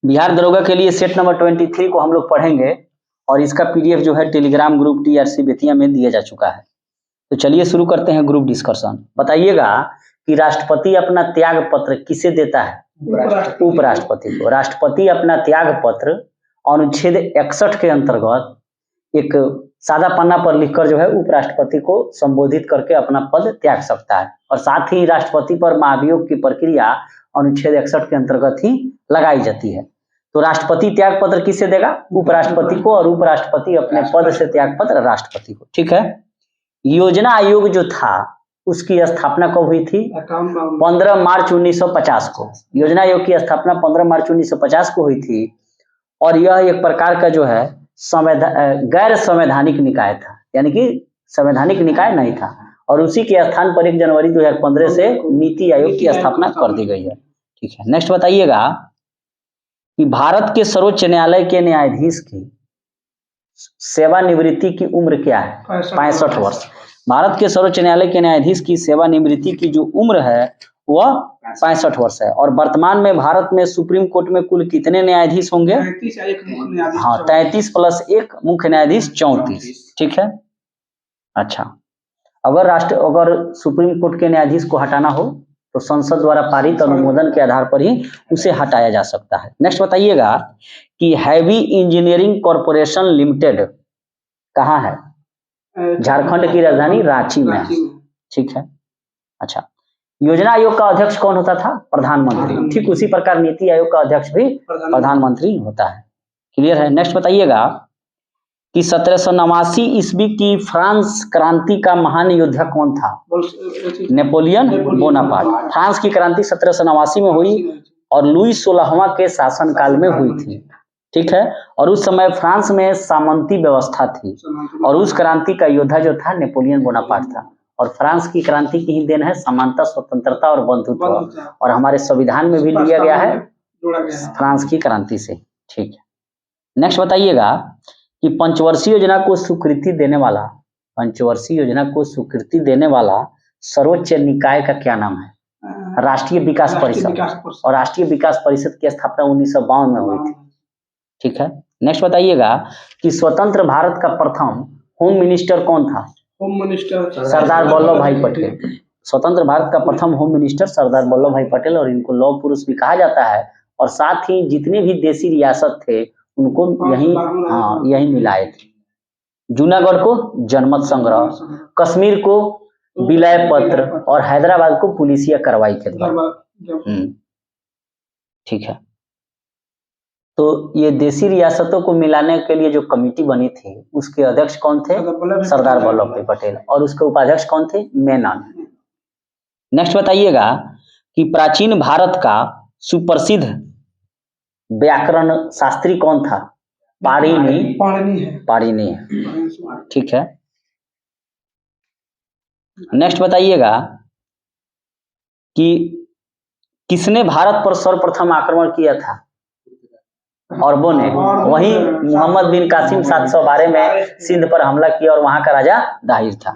बिहार दरोगा के लिए सेट नंबर 23 को हम लोग पढ़ेंगे और इसका पीडीएफ जो है टेलीग्राम ग्रुप टीआरसी बेतिया में दिया जा चुका है। तो चलिए शुरू करते हैं ग्रुप डिस्कशन। बताइएगा कि राष्ट्रपति अपना त्याग पत्र किसे देता है? उपराष्ट्रपति को। राष्ट्रपति अपना त्याग पत्र अनुच्छेद 61 के अंतर्गत एक सादा पन्ना पर लिखकर जो है उपराष्ट्रपति को संबोधित करके अपना पद त्याग सकता है और साथ ही राष्ट्रपति पर महाभियोग की प्रक्रिया अनुच्छेद 61 के अंतर्गत ही लगाई जाती है। तो राष्ट्रपति त्याग पत्र किसे देगा? उपराष्ट्रपति को, और उपराष्ट्रपति अपने पद से त्याग पत्र राष्ट्रपति को। ठीक है। योजना आयोग जो था उसकी स्थापना कब हुई थी? 15 मार्च 1950 को। योजना आयोग की स्थापना 15 मार्च 1950 को हुई थी और यह एक प्रकार का जो है गैर संवैधानिक निकाय था, यानी कि संवैधानिक निकाय नहीं था, और उसी के स्थान पर 1 जनवरी 2015 से नीति आयोग की स्थापना कर दी गई है। ठीक है। नेक्स्ट बताइएगा कि भारत के सर्वोच्च न्यायालय के न्यायाधीश की सेवानिवृत्ति की उम्र क्या है? 65 वर्ष। भारत के सर्वोच्च न्यायालय के न्यायाधीश की सेवानिवृत्ति की जो उम्र है वह 65 वर्ष है। और वर्तमान में भारत में सुप्रीम कोर्ट में कुल कितने न्यायाधीश होंगे? 33 + 1 मुख्य न्यायाधीश 34। ठीक है। अच्छा, अगर सुप्रीम कोर्ट के न्यायाधीश को हटाना हो तो संसद द्वारा पारित अनुमोदन के आधार पर ही उसे हटाया जा सकता है। नेक्स्ट बताइएगा कि हैवी इंजीनियरिंग कॉर्पोरेशन लिमिटेड कहाँ है? झारखंड की राजधानी रांची में है। ठीक है। अच्छा, योजना आयोग का अध्यक्ष कौन होता था? प्रधानमंत्री। ठीक उसी प्रकार नीति आयोग का अध्यक्ष भी प्रधानमंत्री होता है। क्लियर है। नेक्स्ट बताइएगा कि 1789 ईस्वी की फ्रांस क्रांति का महान योद्धा कौन था? Napoleon Bonaparte. फ्रांस की क्रांति 1789 में हुई और लुई 16वां के शासनकाल में हुई थी। ठीक है। और उस समय फ्रांस में सामंती व्यवस्था थी और उस क्रांति का योद्धा जो था नेपोलियन बोनापार्ट था। और फ्रांस की क्रांति की ही देन है समानता, स्वतंत्रता और बंधुत्व, और हमारे संविधान में भी लिया गया है फ्रांस की क्रांति से। ठीक है। नेक्स्ट बताइएगा कि पंचवर्षीय योजना को स्वीकृति देने वाला सर्वोच्च निकाय का क्या नाम है? राष्ट्रीय विकास परिषद। और राष्ट्रीय विकास परिषद की स्थापना 1952 में हुई थी। ठीक है। नेक्स्ट बताइएगा कि स्वतंत्र भारत का प्रथम होम मिनिस्टर कौन था? होम मिनिस्टर सरदार वल्लभ भाई पटेल। स्वतंत्र भारत का प्रथम होम मिनिस्टर सरदार वल्लभ भाई पटेल, और इनको लौह पुरुष भी कहा जाता है। और साथ ही जितने भी देसी रियासत थे उनको यही मिलाए थे। जूनागढ़ को जनमत संग्रह, कश्मीर को विलय पत्र और हैदराबाद को पुलिसिया कार्रवाई के द्वारा। ठीक है। तो ये देसी रियासतों को मिलाने के लिए जो कमेटी बनी थी उसके अध्यक्ष कौन थे? सरदार वल्लभ भाई पटेल। और उसके उपाध्यक्ष कौन थे? मेनन। नेक्स्ट बताइएगा कि प्राचीन भारत का सुप्रसिद्ध व्याकरण शास्त्री कौन था? पाणिनि है। ठीक है। नेक्स्ट बताइएगा कि किसने भारत पर सर्वप्रथम आक्रमण किया था? अरबों ने। वही मोहम्मद बिन कासिम 712 में सिंध पर हमला किया और वहां का राजा दाहिर था।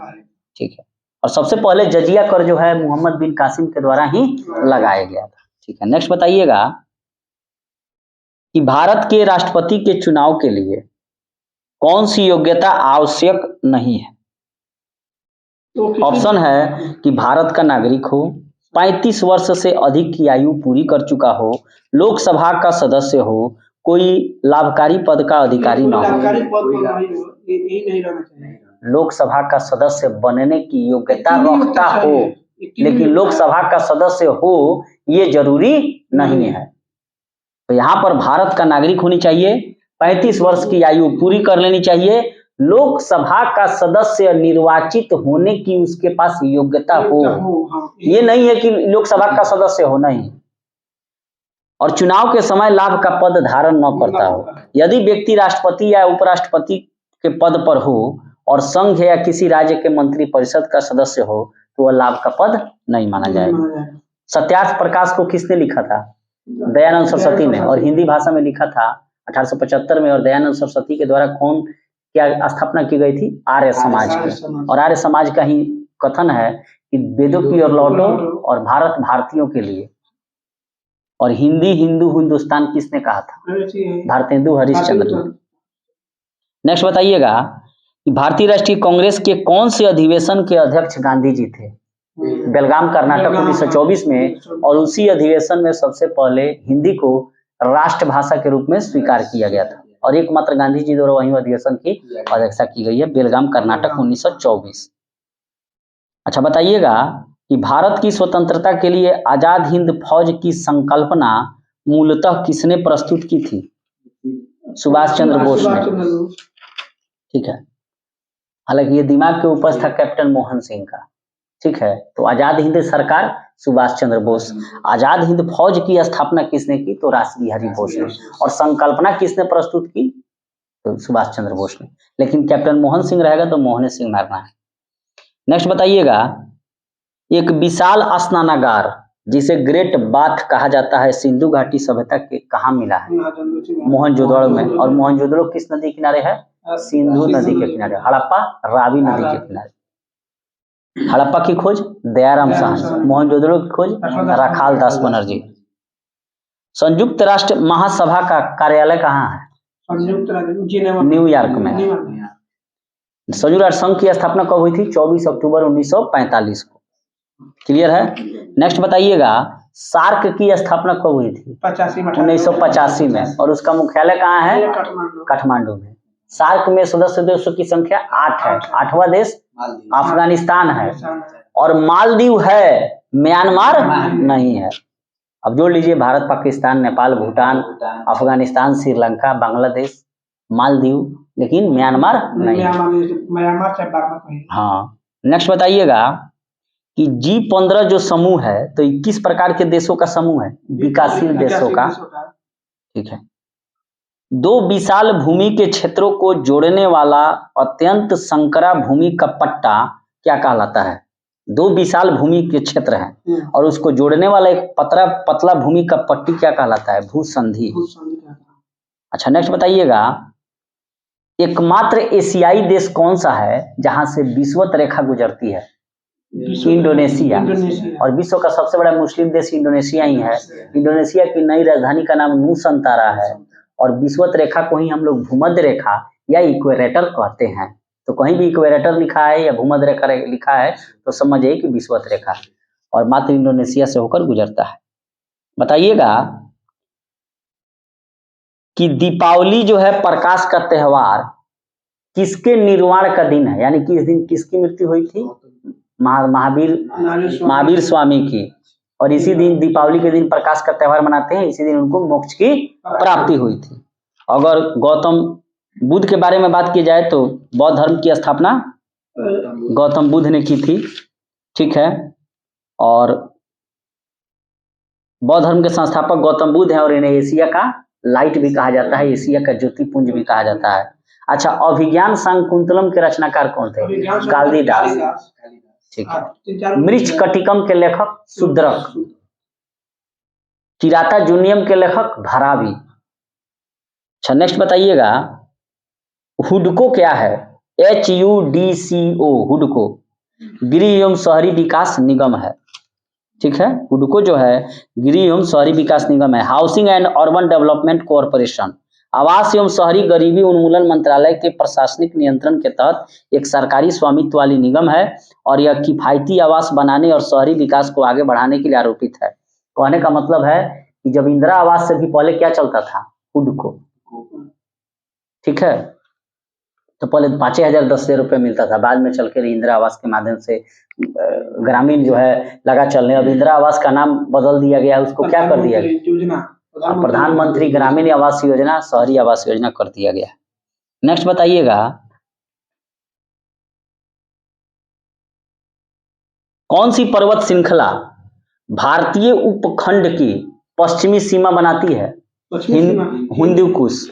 ठीक है। और सबसे पहले जजिया कर जो है मोहम्मद बिन कासिम के द्वारा ही लगाया गया था। ठीक है। नेक्स्ट बताइएगा कि भारत के राष्ट्रपति के चुनाव के लिए कौन सी योग्यता आवश्यक नहीं है? ऑप्शन है कि भारत का नागरिक हो, 35 वर्ष से अधिक की आयु पूरी कर चुका हो, लोकसभा का सदस्य हो, कोई लाभकारी पद का अधिकारी न हो। लोकसभा का सदस्य बनने की योग्यता रखता हो, लेकिन लोकसभा का सदस्य हो ये जरूरी नहीं है। तो यहाँ पर भारत का नागरिक होनी चाहिए, 35 वर्ष की आयु पूरी कर लेनी चाहिए, लोकसभा का सदस्य निर्वाचित होने की उसके पास योग्यता हो। ये नहीं है कि लोकसभा का सदस्य होना ही, और चुनाव के समय लाभ का पद धारण न करता हो। यदि व्यक्ति राष्ट्रपति या उपराष्ट्रपति के पद पर हो और संघ या किसी राज्य के मंत्री परिषद का सदस्य हो तो वह लाभ का पद नहीं माना जाएगा। सत्यार्थ प्रकाश को किसने लिखा था? दयानंद सरस्वती ने। और हिंदी भाषा में लिखा था 1875 में। और दयानंद सरस्वती के द्वारा क्या स्थापना की गई थी? आर्य समाज की। और आर्य समाज का ही कथन है कि वेदों की ओर लौटो और भारत भारतीयों के लिए, और हिंदी हिंदू हिंदुस्तान किसने कहा था? भारतेंदु हरिश्चंद्र ने। नेक्स्ट बताइएगा कि भारतीय राष्ट्रीय कांग्रेस के कौन से अधिवेशन के अध्यक्ष गांधी जी थे? बेलगाम कर्नाटक 1924 में, और उसी अधिवेशन में सबसे पहले हिंदी को राष्ट्रभाषा के रूप में स्वीकार किया गया था और एकमात्र गांधी जी द्वारा वही अधिवेशन की अध्यक्षता की गई है, बेलगाम कर्नाटक 1924। अच्छा बताइएगा कि भारत की स्वतंत्रता के लिए आजाद हिंद फौज की संकल्पना मूलतः किसने प्रस्तुत की थी? सुभाष चंद्र बोस ने। ठीक है, हालांकि ये दिमाग के ऊपर था कैप्टन मोहन सिंह का। ठीक है, तो आजाद हिंद सरकार सुभाष चंद्र बोस, आजाद हिंद फौज की स्थापना किसने की? तो रासबिहारी बोस ने। और संकल्पना किसने प्रस्तुत की? तो सुभाष चंद्र बोस ने। लेकिन कैप्टन मोहन सिंह रहेगा तो मोहन सिंह मारना है। नेक्स्ट बताइएगा, एक विशाल स्नानागार जिसे ग्रेट बाथ कहा जाता है सिंधु घाटी सभ्यता के कहाँ मिला है? मोहनजोदड़ो में। और मोहनजोदड़ो किस नदी के किनारे है? सिंधु नदी के किनारे। हड़प्पा रावी नदी के किनारे। हड़प्पा की खोज दयाराम साहनी, मोहनजोदड़ो की खोज राखाल दास बनर्जी। संयुक्त राष्ट्र महासभा का कार्यालय कहाँ है? न्यूयॉर्क में। संयुक्त राष्ट्र संघ की स्थापना कब हुई थी? 24 अक्टूबर 1945 को। क्लियर है? नेक्स्ट बताइएगा, सार्क की स्थापना कब हुई थी? 1985 में। और उसका मुख्यालय कहाँ है? काठमांडू में। सार्क में सदस्य देशों की संख्या 8 है। 8वां देश अफगानिस्तान है। और मालदीव है, म्यांमार नहीं है। अब जोड़ लीजिए, भारत, पाकिस्तान, नेपाल, भूटान, अफगानिस्तान, श्रीलंका, बांग्लादेश, मालदीव, लेकिन म्यांमार नहीं है। हाँ। नेक्स्ट बताइएगा कि G15 जो समूह है तो 21 प्रकार के देशों का समूह है, विकासशील देशों का। ठीक है। दो विशाल भूमि के क्षेत्रों को जोड़ने वाला अत्यंत संकरा भूमि का पट्टा क्या कहलाता है? दो विशाल भूमि के क्षेत्र हैं और उसको जोड़ने वाला एक पतला भूमि का पट्टी क्या कहलाता है? भूसंधि। अच्छा नेक्स्ट बताइएगा, एकमात्र एशियाई देश कौन सा है जहां से विषुवत रेखा गुजरती है? इंडोनेशिया। और विश्व का सबसे बड़ा मुस्लिम देश इंडोनेशिया ही है। इंडोनेशिया की नई राजधानी का नाम नूसंतारा है। और विषुवत रेखा को ही हम लोग भूमध्य रेखा या इक्वेटर कहते हैं। तो कहीं भी इक्वेटर लिखा है या भूमध्य रेखा लिखा है तो समझिए कि विषुवत रेखा है और मात्र इंडोनेशिया से होकर गुजरता है। बताइएगा कि दीपावली जो है प्रकाश का त्योहार किसके निर्वाण का दिन है? यानी कि इस दिन किसकी मृत्यु हुई थी? महावीर स्वामी की। और इसी दिन दीपावली के दिन प्रकाश का त्योहार मनाते हैं। इसी दिन उनको मोक्ष की प्राप्ति हुई थी। अगर गौतम बुद्ध के बारे में बात की जाए तो बौद्ध धर्म की स्थापना गौतम बुद्ध ने की थी। ठीक है, और बौद्ध धर्म के संस्थापक गौतम बुद्ध हैं और इन्हें एशिया का लाइट भी कहा जाता है, एशिया का ज्योतिपुंज भी कहा जाता है। अच्छा, अभिज्ञान शाकुंतलम के रचनाकार कौन थे? कालिदास। ठीक है। मृच्छकटिकम के लेखक शूद्रक। किराता जूनियम के लेखक धारावी। अच्छा नेक्स्ट बताइएगा, हुडको क्या है? HUDCO, हुडको गृह एवं शहरी विकास निगम है। ठीक है, हुडको जो है गृह एवं शहरी विकास निगम है। Housing and urban development corporation, आवास एवं शहरी गरीबी उन्मूलन मंत्रालय के प्रशासनिक नियंत्रण के तहत एक सरकारी स्वामित्व वाली निगम है और यह किफायती आवास बनाने और शहरी विकास को आगे बढ़ाने के लिए आरोपित है। कहने का मतलब है कि जब इंदिरा आवास से भी पहले क्या चलता था? हुडको। ठीक है, तो पहले 5,000 10,000 रुपये मिलता था, बाद में चल कर इंदिरा आवास के माध्यम से ग्रामीण जो है लगा चलने। अब इंदिरा आवास का नाम बदल दिया गया, उसको क्या कर दिया गया? प्रधानमंत्री ग्रामीण आवास योजना, शहरी आवास योजना कर दिया गया। नेक्स्ट बताइएगा, कौन सी पर्वत श्रृंखला भारतीय उपखंड की पश्चिमी सीमा बनाती है? हिंदू कुश।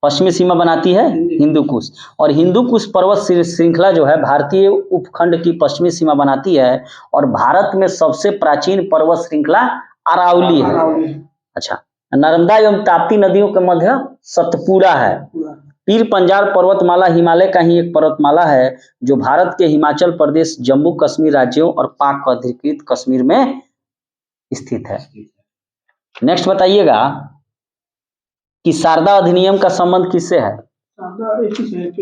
पश्चिमी सीमा बनाती है हिंदू कुश। और हिंदू कुश पर्वत श्रृंखला जो है भारतीय उपखंड की पश्चिमी सीमा बनाती है और भारत में सबसे प्राचीन पर्वत श्रृंखला अरावली है। अच्छा, नर्मदा एवं ताप्ती नदियों के मध्य सतपुड़ा है। पीर पंजाल पर्वतमाला हिमालय का ही एक पर्वतमाला है जो भारत के हिमाचल प्रदेश, जम्मू कश्मीर राज्यों और पाक अधिकृत कश्मीर में स्थित है। नेक्स्ट बताइएगा कि शारदा अधिनियम का संबंध किससे है?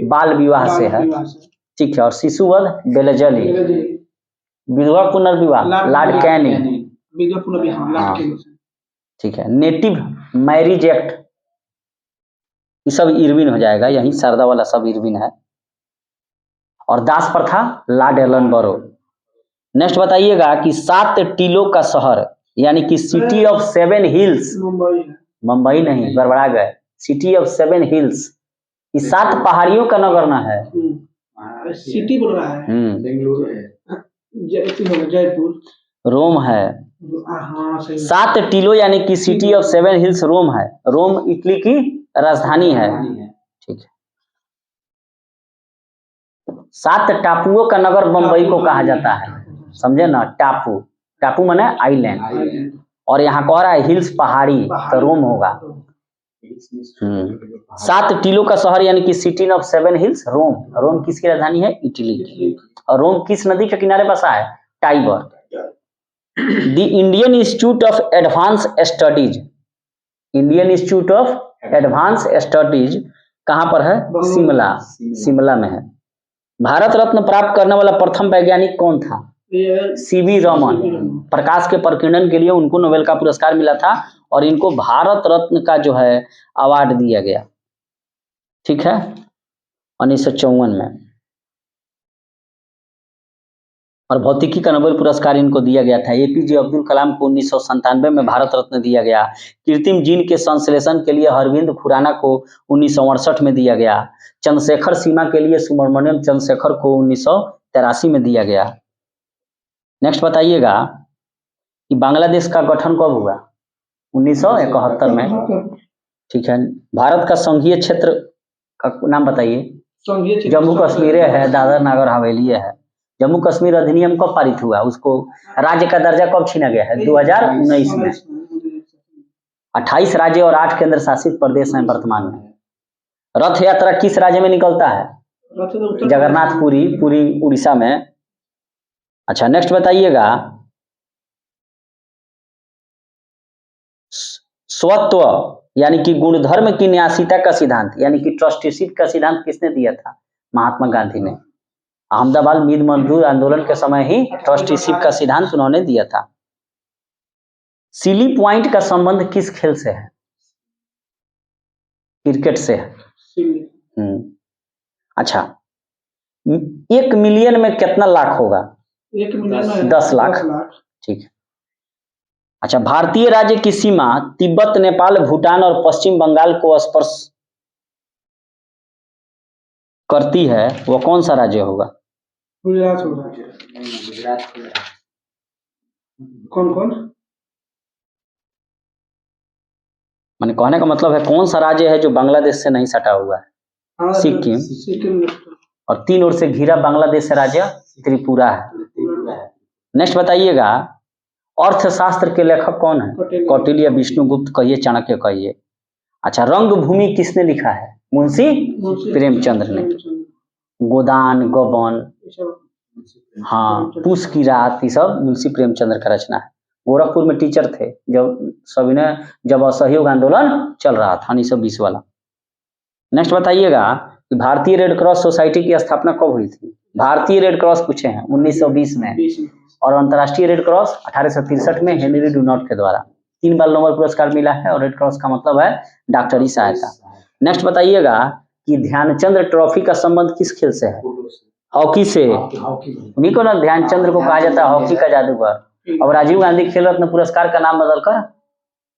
बाल विवाह से है, ठीक है। और शिशुवध बेलजली, विधवा पुनर्विवाह लॉर्ड कैनिंग, ठीक है। नेटिव मैरिज एक्ट, ये सब इरविन हो जाएगा, यही शारदा वाला सब इरविन है। और दास प्रथा लॉर्ड एलनबरो। नेक्स्ट बताइएगा कि 7 टीलों का शहर यानी कि सिटी ऑफ 7 हिल्स, मुंबई नहीं, गड़बड़ा गए, सिटी ऑफ 7 हिल्स, ये 7 पहाड़ियों का नगर ना है, सिटी बोल रहा है, बेंगलुरु है, जयपुर, रोम है। हाँ, 7 टीलों यानी कि सिटी ऑफ 7 हिल्स रोम है, रोम इटली की राजधानी है, ठीक है। 7 टापुओं का नगर मुंबई को कहा जाता है, समझे ना, टापू, टापू माने आइलैंड, और यहाँ कह रहा है हिल्स पहाड़ी, तो रोम होगा। 7 टीलों का शहर यानी कि सिटी ऑफ 7 हिल्स रोम, रोम किसकी राजधानी है? इटली की। और रोम किस नदी के किनारे बसा है? Tiber. The Indian Institute of advance studies, Indian Institute of advance studies कहाँ पर है? शिमला, शिमला में है। भारत रत्न प्राप्त करने वाला प्रथम वैज्ञानिक कौन था? सीवी रमन। प्रकाश के प्रकीर्णन के लिए उनको नोबेल का पुरस्कार मिला था और इनको भारत रत्न का जो है अवार्ड दिया गया, ठीक है, 1954 में। और भौतिकी का नोबेल पुरस्कार इनको दिया गया था। एपीजे अब्दुल कलाम को 1997 में भारत रत्न दिया गया। कृत्रिम जीन के संश्लेषण के लिए अरविंद खुराना को 1968 में दिया गया। चंद्रशेखर सीमा के लिए सुब्रमण्यम चंद्रशेखर को 1983 में दिया गया। नेक्स्ट बताइएगा कि बांग्लादेश का गठन कब हुआ? 1971 में, ठीक है। भारत का संघीय क्षेत्र का नाम बताइए। जम्मू कश्मीर है, दादर नागर हवेली है। जम्मू कश्मीर अधिनियम कब पारित हुआ? उसको राज्य का दर्जा कब छीना गया है? 2019 में। 28 राज्य और 8 केंद्र शासित प्रदेश हैं वर्तमान में। रथ यात्रा किस राज्य में निकलता है? जगन्नाथपुरी, पुरी उड़ीसा में। अच्छा, नेक्स्ट बताइएगा स्वत्व यानी कि गुणधर्म की न्यासिता का सिद्धांत यानी कि ट्रस्टीशिप का सिद्धांत किसने दिया था? महात्मा गांधी ने। अहमदाबाद मिल मजदूर आंदोलन के समय ही ट्रस्टीशिप का सिद्धांत उन्होंने दिया था। सिली पॉइंट का संबंध किस खेल से है? क्रिकेट से है। अच्छा, 1 मिलियन में कितना लाख होगा? 1 मिलियन में 10 लाख, ठीक है। अच्छा, भारतीय राज्य की सीमा तिब्बत, नेपाल, भूटान और पश्चिम बंगाल को स्पर्श करती है, वह कौन सा राज्य होगा? गुजरात होगा। कौन? माने कहने का मतलब है कौन सा राज्य है जो बांग्लादेश से नहीं सटा हुआ है? सिक्किम। और 3 ओर से घिरा बांग्लादेश से राज्य त्रिपुरा है। नेक्स्ट बताइएगा अर्थशास्त्र के लेखक कौन है? कौटिल्य, विष्णुगुप्त कहिए, चाणक्य कहिए। अच्छा, रंगभूमि किसने लिखा है? मुंशी प्रेमचंद्र ने। गोदान, गबन, हाँ, पूस की रात, ये सब मुंशी प्रेमचंद्र का रचना है। गोरखपुर में टीचर थे जब असहयोग आंदोलन चल रहा था 1920 वाला। नेक्स्ट बताइएगा कि भारतीय रेड क्रॉस सोसाइटी की स्थापना कब हुई थी? भारतीय रेड क्रॉस पूछे हैं 1920 में, और अंतर्राष्ट्रीय रेड क्रॉस 1863 में हेनरी डुनॉट के द्वारा। 3 बार नोबेल पुरस्कार मिला है और रेड क्रॉस का मतलब है डॉक्टरी सहायता। नेक्स्ट बताइएगा कि ध्यानचंद्र ट्रॉफी का संबंध किस खेल से है? हॉकी से। उन्हीं को ना ध्यानचंद्र को कहा जाता है हॉकी का जादूगर। अब राजीव गांधी खेल रत्न पुरस्कार का नाम बदलकर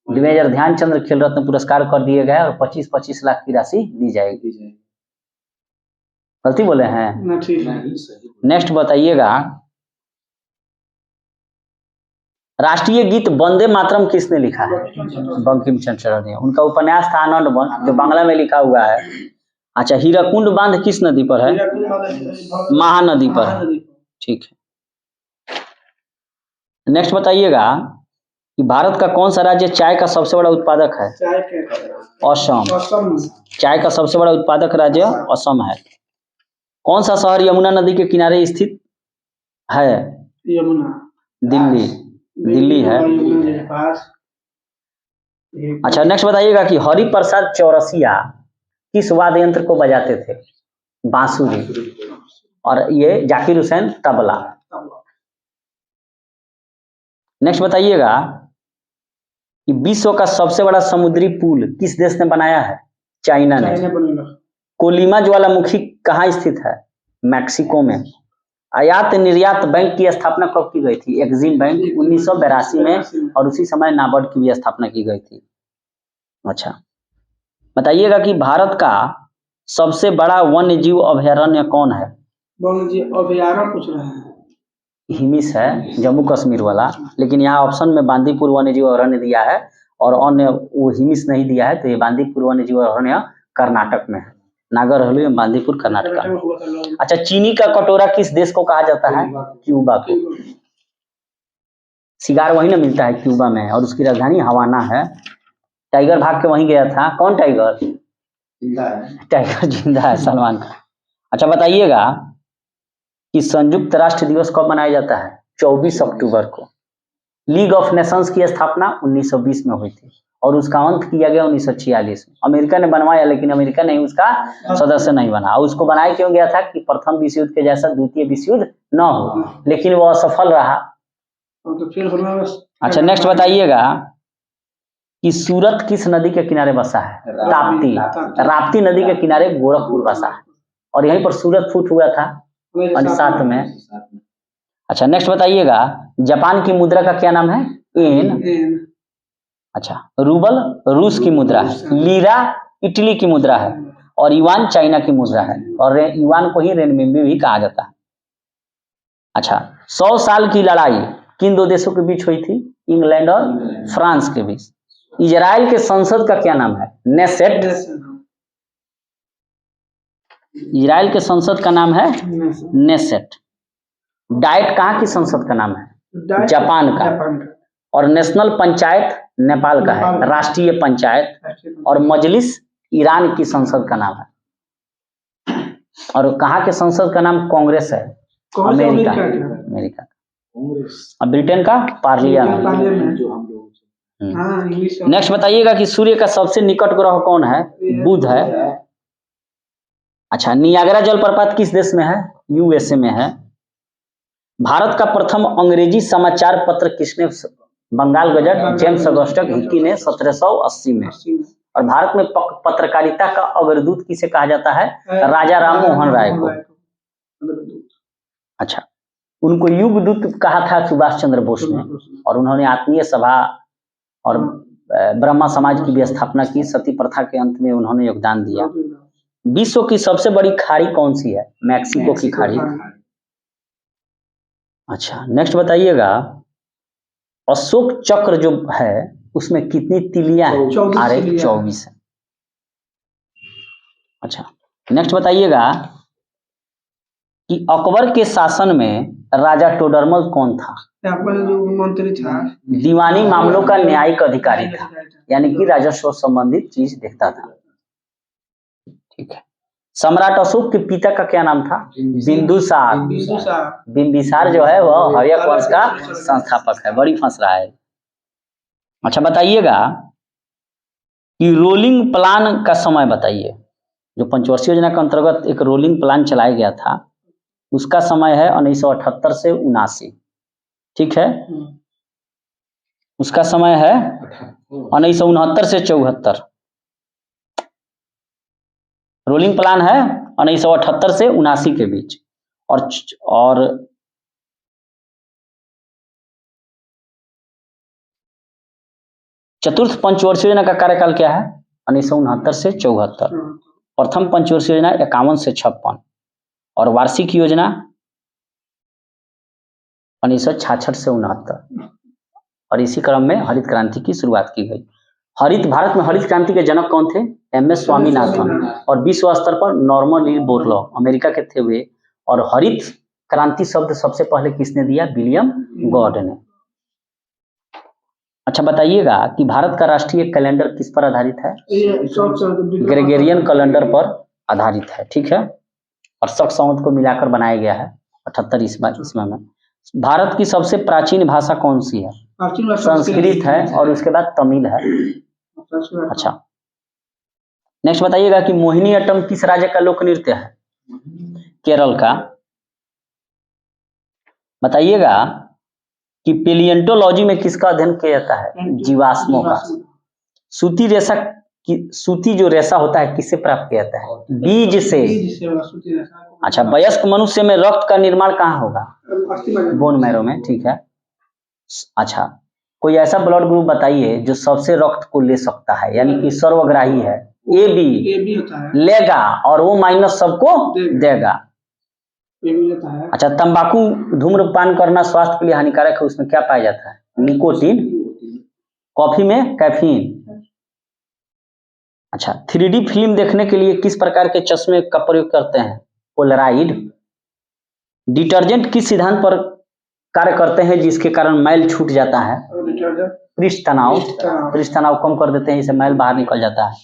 मेजर ध्यानचंद्र खेल रत्न पुरस्कार कर दिए गए और 25-25 लाख की राशि दी जाएगी। गलती बोले हैं? नेक्स्ट बताइएगा राष्ट्रीय गीत वंदे मातरम किसने लिखा है? बंकिम चंद्र ने। उनका उपन्यास था आनंद वन, जो बांग्ला में लिखा हुआ है। अच्छा, हीराकुंड बांध किस नदी पर है? महानदी पर है, ठीक है। नेक्स्ट बताइएगा कि भारत का कौन सा राज्य चाय का सबसे बड़ा उत्पादक है? असम। चाय का सबसे बड़ा उत्पादक राज्य असम है। कौन सा शहर यमुना नदी के किनारे स्थित है? यमुना। दिल्ली है। अच्छा नेक्स्ट बताइएगा कि हरिप्रसाद चौरसिया किस वाद्य यंत्र को बजाते थे? बांसुरी। और ये जाकिर हुसैन तबला। नेक्स्ट बताइएगा कि विश्व का सबसे बड़ा समुद्री पुल किस देश ने बनाया है? चाइना ने। कोलिमा ज्वालामुखी कहाँ स्थित है? मैक्सिको में। आयात निर्यात बैंक की स्थापना कब की गई थी? एक्सिम बैंक 1982 में, और उसी समय नाबार्ड की भी स्थापना की गई थी। अच्छा बताइएगा कि भारत का सबसे बड़ा वन्य जीव अभयारण्य कौन है? वन्य जीव अभयारण्य पूछ रहे हैं। हिमिस है, जम्मू कश्मीर वाला, लेकिन यहाँ ऑप्शन में बांदीपुर वन्य जीव अभयारण्य दिया है और अन्य वो हिमिस नहीं दिया है, तो ये बांदीपुर वन्य जीव अभयारण्य कर्नाटक में है। नागर हवेली में बांदीपुर कर्नाटक। अच्छा चीनी का कटोरा किस देश को कहा जाता है? क्यूबा को। सिगार वही ना मिलता है क्यूबा में, और उसकी राजधानी हवाना है। टाइगर भाग के वहीं गया था। कौन टाइगर? टाइगर जिंदा है, सलमान खान। अच्छा बताइएगा कि संयुक्त राष्ट्र दिवस कब मनाया जाता है? 24 अक्टूबर को। लीग ऑफ नेशंस की स्थापना 1920 में हुई थी और उसका अंत किया गया 1946 में। अमेरिका ने बनवाया, लेकिन अमेरिका नहीं उसका सदस्य नहीं बना। और उसको बनाया क्यों गया था? कि प्रथम विश्व युद्ध के जैसा द्वितीय विश्व युद्ध न हो, लेकिन वो असफल रहा। अच्छा नेक्स्ट बताइएगा कि सूरत किस नदी के किनारे बसा है? ताप्ती। राप्ती नदी के किनारे गोरखपुर बसा है, और यहीं पर सूरत फूट हुआ था 1907 में। अच्छा नेक्स्ट बताइएगा जापान की मुद्रा का क्या नाम है? येन। अच्छा रूबल रूस की मुद्रा है, लीरा इटली की मुद्रा है, और युआन चाइना की मुद्रा है, और युआन को ही रेनमिनबी भी कहा जाता है। अच्छा 100 साल की लड़ाई किन दो देशों के बीच हुई थी? इंग्लैंड और फ्रांस के बीच। इजराइल के संसद का क्या नाम है? नेसेट। इजराइल के संसद का नाम है नेसेट। डाइट कहाँ की संसद का नाम है? जापान का। और नेशनल पंचायत नेपाल का है, राष्ट्रीय पंचायत। और मजलिस ईरान की संसद का नाम है। और कहाँ के संसद का नाम? कांग्रेस है, अमेरिका। और ब्रिटेन का पार्लियामेंट। नेक्स्ट बताइएगा कि सूर्य का सबसे निकट ग्रह कौन है? बुध है। अच्छा नियाग्रा जलप्रपात किस देश में है? यूएसए में है। भारत का प्रथम अंग्रेजी समाचार पत्र किसने? Bengal gazette, James Augustus Hicky ने 1780 में। और भारत में पत्रकारिता का अग्रदूत किसे कहा जाता है? राजा राम मोहन राय को। अच्छा उनको युगदूत कहा था सुभाष चंद्र बोस ने, और उन्होंने आत्मीय सभा और ब्रह्मा समाज की भी स्थापना की। सती प्रथा के अंत में उन्होंने योगदान दिया। विश्व की सबसे बड़ी खाड़ी कौन सी है? मैक्सिको की खाड़ी। अच्छा नेक्स्ट बताइएगा अशोक चक्र जो है उसमें कितनी तिलियां हैं? 24 है। अच्छा नेक्स्ट बताइएगा कि अकबर के शासन में राजा टोडरमल कौन था? मंत्री था, दीवानी मामलों का न्यायिक अधिकारी था, यानी कि राजस्व संबंधित चीज देखता था। ठीक है। सम्राट अशोक के पिता का क्या नाम था? बिंदुसार। बिंबिसार जो है वह हर्यक वंश का संस्थापक है। बड़ी फंस रहा है। अच्छा बताइएगा कि रोलिंग प्लान का समय बताइए। जो पंचवर्षीय योजना के अंतर्गत एक रोलिंग प्लान चलाया गया था, उसका समय है 1978 से 79। ठीक है। उसका समय है 1969 से 74। रोलिंग प्लान है 1978 से 79 के बीच। और चतुर्थ पंचवर्षीय योजना का कार्यकाल क्या है? 1969 से 74। प्रथम पंचवर्षीय योजना 51 से 56, और वार्षिक योजना 1966 से 69। और इसी क्रम में हरित क्रांति की शुरुआत की गई। भारत में हरित क्रांति के जनक कौन थे? एम.एस. स्वामीनाथन। और विश्व स्तर पर नॉर्मन ली बोरलॉ अमेरिका के थे वे। और हरित क्रांति शब्द सबसे पहले किसने दिया? विलियम गॉड ने। अच्छा बताइएगा कि भारत का राष्ट्रीय कैलेंडर किस पर आधारित है? ग्रेगोरियन कैलेंडर पर आधारित है। ठीक है। और शक संवत को मिलाकर बनाया गया है 78 ईस्वी में। भारत की सबसे प्राचीन भाषा कौन सी है? संस्कृत है, और उसके बाद तमिल है। अच्छा, नेक्स्ट बताइएगा कि मोहिनीअट्टम किस राज्य का लोक नृत्य है? केरल का। बताइएगा कि पेलिएंटोलॉजी में किसका अध्ययन किया जाता है? जीवाश्मों का। सूती रेशा की, सूती जो रेशा होता है किससे प्राप्त किया जाता है? बीज से। अच्छा, वयस्क मनुष्य में रक्त का निर्माण कहाँ होगा? बोन मैरो में, ठीक है। अच्छा, कोई ऐसा ब्लड ग्रुप बताइए जो सबसे रक्त को ले सकता है, यानी कि सर्वग्राही है। ए बी होता है, लेगा और वो माइनस सबको देगा। लेता है। अच्छा, तंबाकू धूम्रपान करना स्वास्थ्य के लिए हानिकारक है, उसमें क्या पाया जाता है? निकोटीन। कॉफी में कैफीन। अच्छा, 3D फिल्म देखने के लिए किस प्रकार के चश्मे का प्रयोग करते हैं? पोलराइड। डिटर्जेंट किस सिद्धांत पर कार्य करते हैं जिसके कारण मैल छूट जाता है? पृष्ठ तनाव। पृष्ठ तनाव कम कर देते हैं, इससे मैल बाहर निकल जाता है।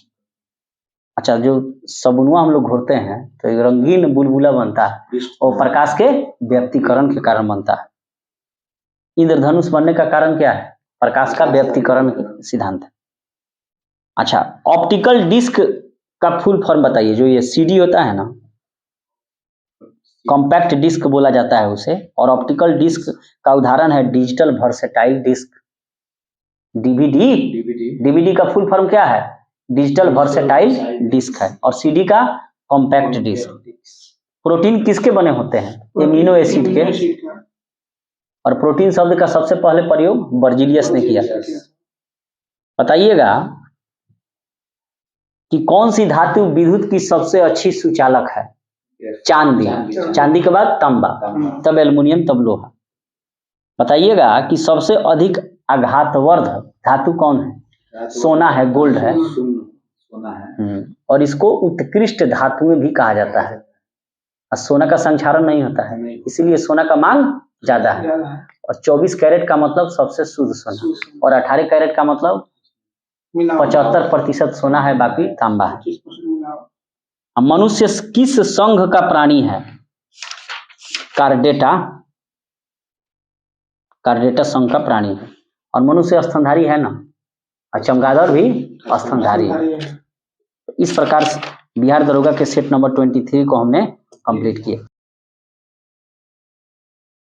अच्छा, जो सबुनुआ हम लोग घोरते हैं तो एक रंगीन बुलबुला बनता है, और प्रकाश के व्यक्तीकरण के कारण बनता है। इंद्रधनुष बनने का कारण क्या है? प्रकाश का व्यक्तीकरण सिद्धांत है। अच्छा, ऑप्टिकल डिस्क का फुल फॉर्म बताइए। जो ये सीडी होता है ना, कॉम्पैक्ट डिस्क बोला जाता है उसे, और ऑप्टिकल डिस्क का उदाहरण है डिजिटल वर्सेटाइल डिस्क। डीवीडी का फुल फॉर्म क्या है? डिजिटल वर्सेटाइल डिस्क है। और सीडी का कॉम्पैक्ट डिस्क। प्रोटीन किसके बने होते हैं? एमिनो एसिड के। और प्रोटीन शब्द का सबसे पहले प्रयोग बर्जीलियस ने किया। बताइएगा कि कौन सी धातु विद्युत की सबसे अच्छी सुचालक है? चांदी। चांदी के बाद तांबा, तब एल्युमिनियम, तब लोहा। बताइएगा कि सबसे अधिक आघातवर्ध धातु कौन है? सोना है, गोल्ड है। और इसको उत्कृष्ट धातुएं भी कहा जाता है। और सोना का संक्षारण नहीं होता है, इसीलिए सोना का मांग ज्यादा है। और 24 कैरेट का मतलब सबसे शुद्ध सोना, और 18 कैरेट का मतलब 75% सोना है, बाकी तांबा है। मनुष्य किस संघ का प्राणी है? कार्डेटा। कार्डेटा संघ का प्राणी है। और मनुष्य स्तनधारी है ना, और चमगादड़ भी स्तनधारी है। इस प्रकार बिहार दरोगा के सेट नंबर 23 को हमने कंप्लीट किया।